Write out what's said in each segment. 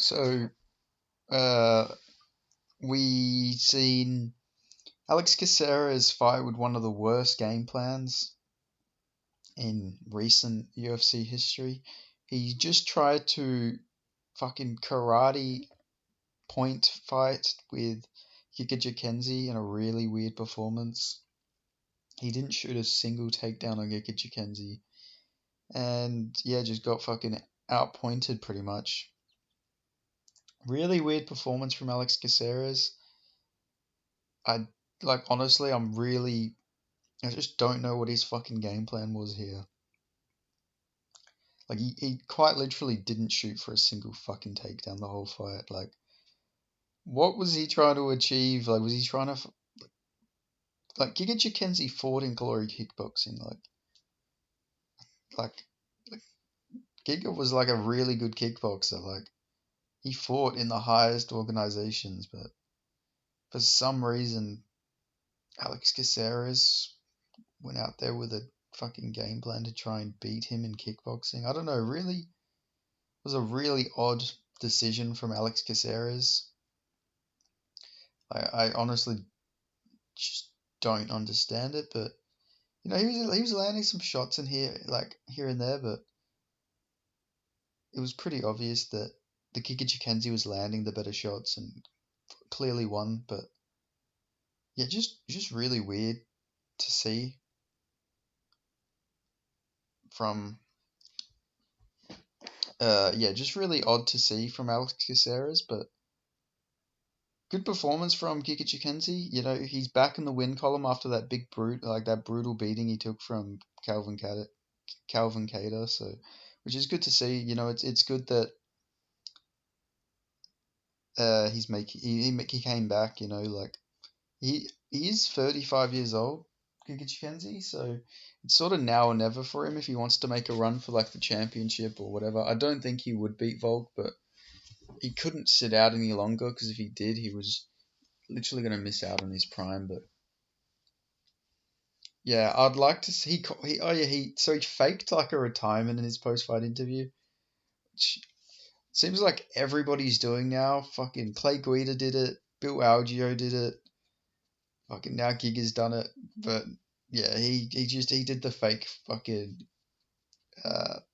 So, uh, we seen Alex Caceres fight with one of the worst game plans in recent UFC history. He just tried to fucking karate point fight with Giga Chikadze in a really weird performance. He didn't shoot a single takedown on Giga Chikadze, and yeah, just got fucking outpointed pretty much. Really weird performance from Alex Caceres. I like honestly, I just don't know what his fucking game plan was here. Like he quite literally didn't shoot for a single fucking takedown the whole fight. Like what was he trying to achieve? Like was he trying to like Giga Chikadze fought in glory kickboxing? Like like Giga was like a really good kickboxer. Like he fought in the highest organizations, but for some reason Alex Caceres went out there with a fucking game plan to try and beat him in kickboxing. I don't know, really was a really odd decision from Alex Caceres. I honestly just don't understand it, but he was landing some shots in here like here and there, but it was pretty obvious that the Giga Chikadze was landing the better shots and clearly won. But yeah, just really weird to see from yeah, just really odd to see from Alex Caceres, but good performance from Giga Chikadze. He's back in the win column after that that brutal beating he took from Calvin Cater. So, which is good to see. It's good that he came back. Like he is 35 years old, Giga Chikadze. So it's sort of now or never for him if he wants to make a run for like the championship or whatever. I don't think he would beat Volk, but he couldn't sit out any longer because if he did, he was literally going to miss out on his prime. But yeah, I'd like to see. Oh yeah, he faked like a retirement in his post fight interview, which seems like everybody's doing now. Fucking Clay Guida did it. Bill Algeo did it. Fucking now Giga's done it. But yeah, he did the fake fucking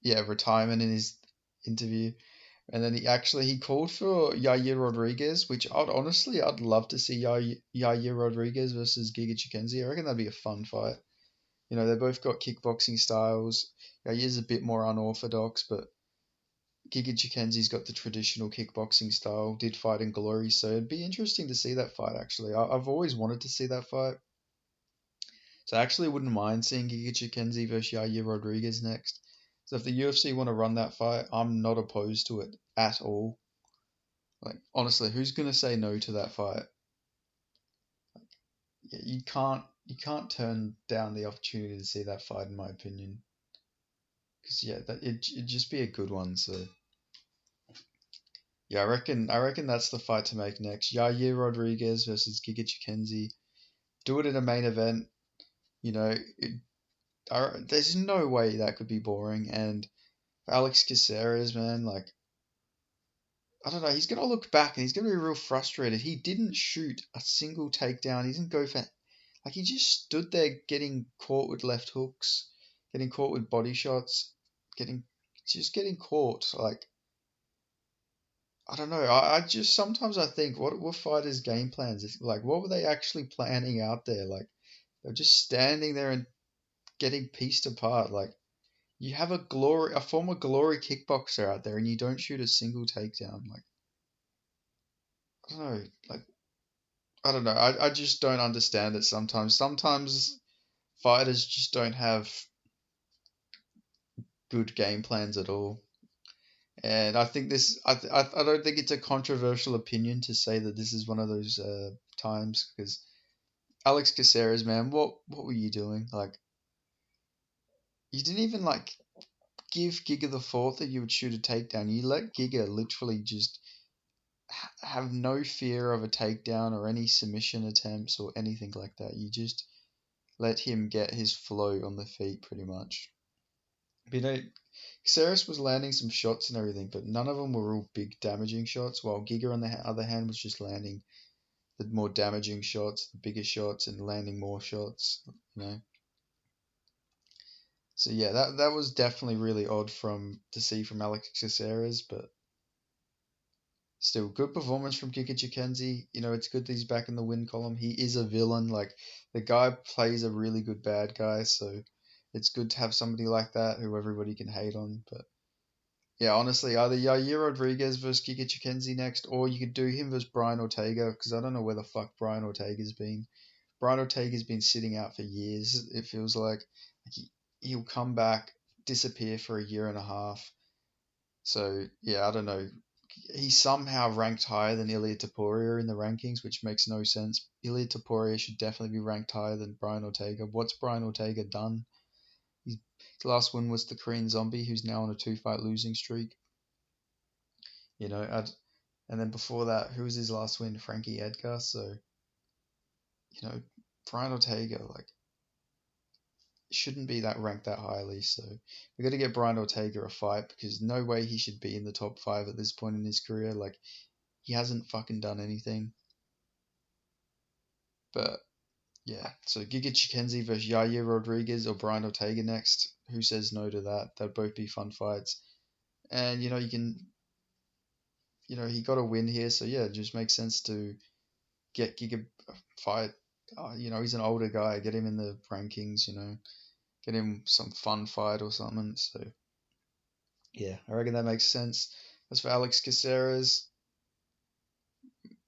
yeah retirement in his interview, and then he called for Yair Rodriguez, which I'd love to see Yair Rodriguez versus Giga Chikadze. I reckon that'd be a fun fight. They both got kickboxing styles. Yair's a bit more unorthodox, but Giga Chikadze's got the traditional kickboxing style. Did fight in Glory, so it'd be interesting to see that fight. Actually, I've always wanted to see that fight, so I actually wouldn't mind seeing Giga Chikadze versus Yair Rodriguez next. So if the UFC want to run that fight, I'm not opposed to it at all. Like honestly, who's gonna say no to that fight? Yeah, you can't turn down the opportunity to see that fight, in my opinion. Because yeah, it'd just be a good one. So yeah, I reckon that's the fight to make next. Yair Rodriguez versus Giga Chikadze. Do it in a main event. You know, there's no way that could be boring. And for Alex Caceres, man, like I don't know, he's gonna look back and he's gonna be real frustrated. He didn't shoot a single takedown. He didn't go for like he just stood there getting caught with left hooks, getting caught with body shots, getting caught. Like I don't know. I just sometimes I think what were fighters' game plans? Like what were they actually planning out there? Like they're just standing there and getting pieced apart. Like you have a former glory kickboxer out there and you don't shoot a single takedown. Like I don't know. Like I don't know. I just don't understand it sometimes. Sometimes fighters just don't have good game plans at all. And I think I don't think it's a controversial opinion to say that this is one of those times because Alex Caceres, man, what were you doing? Like, you didn't even like give Giga the thought that you would shoot a takedown. You let Giga literally just have no fear of a takedown or any submission attempts or anything like that. You just let him get his flow on the feet pretty much. But Caceres was landing some shots and everything, but none of them were real big damaging shots. While Giga on the other hand was just landing the more damaging shots, the bigger shots, and landing more shots. You know. So yeah, that was definitely really odd from to see from Alex Caceres, but still good performance from Giga Chikadze. You know, it's good that he's back in the win column. He is a villain. Like the guy plays a really good bad guy, so it's good to have somebody like that who everybody can hate on. But yeah, honestly, either Yair Rodriguez versus Giga Chikadze next, or you could do him versus Brian Ortega, because I don't know where the fuck Brian Ortega's been. Brian Ortega's been sitting out for years. It feels like he'll come back, disappear for a year and a half. So yeah, I don't know. He's somehow ranked higher than Ilya Taporia in the rankings, which makes no sense. Ilya Taporia should definitely be ranked higher than Brian Ortega. What's Brian Ortega done? His last win was the Korean Zombie, who's now on a two-fight losing streak. You know, and then before that, who was his last win? Frankie Edgar. So you know, Brian Ortega like shouldn't be that ranked that highly. So we got to get Brian Ortega a fight because no way he should be in the top five at this point in his career. Like he hasn't fucking done anything. But yeah, so Giga Chikadze versus Yair Rodriguez or Brian Ortega next. Who says no to that? They'd both be fun fights. And you know, you can, you know, he got a win here, so yeah, it just makes sense to get Giga a fight. You know, he's an older guy. Get him in the rankings. You know, get him some fun fight or something. So yeah, I reckon that makes sense. As for Alex Caceres,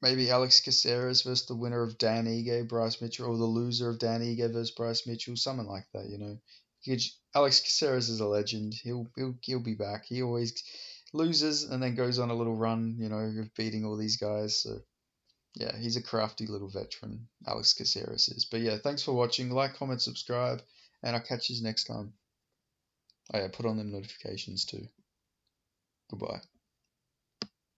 maybe Alex Caceres versus the winner of Dan Ige, Bryce Mitchell, or the loser of Dan Ige versus Bryce Mitchell, something like that. You know, Alex Caceres is a legend. He'll be back. He always loses and then goes on a little run. You know, of beating all these guys. So yeah, he's a crafty little veteran. Alex Caceres is. But yeah, thanks for watching. Like, comment, subscribe, and I'll catch you next time. Oh yeah, put on them notifications too. Goodbye.